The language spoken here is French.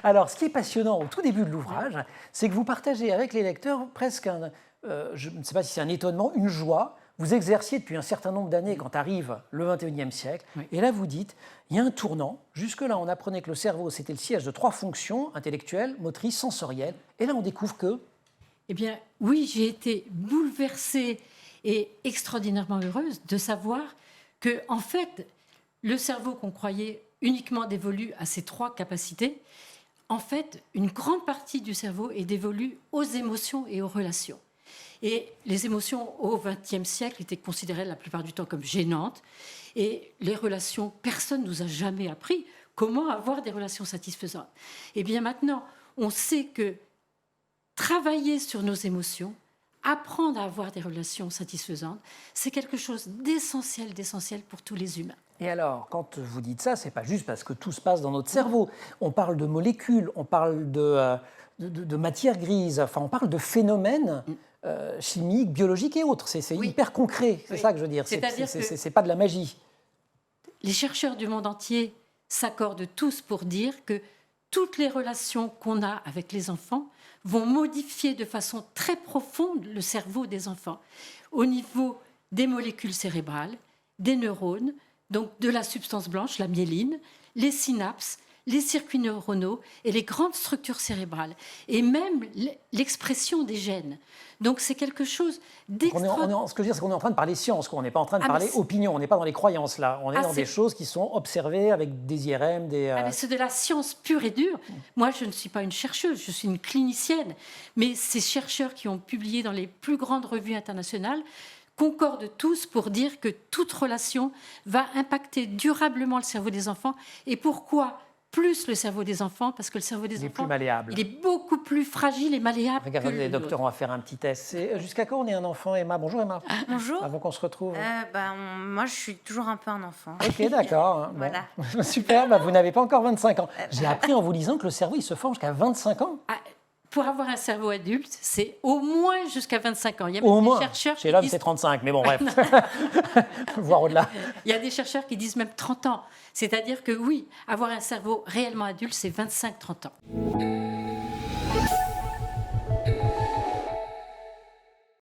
Alors, ce qui est passionnant au tout début de l'ouvrage, c'est que vous partagez avec les lecteurs presque je ne sais pas si c'est un étonnement, une joie. Vous exerciez depuis un certain nombre d'années quand arrive le XXIe siècle. Oui. Et là, vous dites, il y a un tournant. Jusque-là, on apprenait que le cerveau, c'était le siège de 3 fonctions, intellectuelles, motrices, sensorielles. Et là, on découvre que... Eh bien, oui, j'ai été bouleversée et extraordinairement heureuse de savoir que, en fait, le cerveau qu'on croyait uniquement dévolu à ces 3 capacités, en fait, une grande partie du cerveau est dévolue aux émotions et aux relations. Et les émotions au XXe siècle étaient considérées la plupart du temps comme gênantes. Et les relations, personne ne nous a jamais appris comment avoir des relations satisfaisantes. Eh bien maintenant, on sait que travailler sur nos émotions, apprendre à avoir des relations satisfaisantes, c'est quelque chose d'essentiel pour tous les humains. Et alors, quand vous dites ça, ce n'est pas juste parce que tout se passe dans notre cerveau. On parle de molécules, on parle de matière grise, enfin, on parle de phénomènes chimiques, biologiques et autres. C'est hyper concret, c'est ça que je veux dire. C'est pas de la magie. Les chercheurs du monde entier s'accordent tous pour dire que toutes les relations qu'on a avec les enfants vont modifier de façon très profonde le cerveau des enfants, au niveau des molécules cérébrales, des neurones, donc de la substance blanche, la myéline, les synapses, les circuits neuronaux et les grandes structures cérébrales, et même l'expression des gènes. Donc c'est quelque chose d'extraordinaire. Ce que je veux dire, c'est qu'on est en train de parler science, on n'est pas en train de parler opinion, on n'est pas dans les croyances là, on est dans des choses qui sont observées avec des IRM, des... C'est de la science pure et dure. Moi, je ne suis pas une chercheuse, je suis une clinicienne, mais ces chercheurs qui ont publié dans les plus grandes revues internationales concordent tous pour dire que toute relation va impacter durablement le cerveau des enfants. Et pourquoi plus le cerveau des enfants? Parce que le cerveau des enfants, plus malléable. Il est beaucoup plus fragile et malléable. Regardez, les docteurs, on va faire un petit test. Jusqu'à quand on est un enfant, Emma? Bonjour Emma. Bonjour. Avant qu'on se retrouve. Moi, je suis toujours un peu un enfant. Ok, d'accord. Voilà. Bon. Super, vous n'avez pas encore 25 ans. J'ai appris en vous lisant que le cerveau, il se forme jusqu'à 25 ans. Pour avoir un cerveau adulte, c'est au moins jusqu'à 25 ans. Il y a au même moins. Des chercheurs Chez l'homme, c'est 35, mais bon, bref. Voire au-delà. Il y a des chercheurs qui disent même 30 ans. C'est-à-dire que oui, avoir un cerveau réellement adulte, c'est 25-30 ans.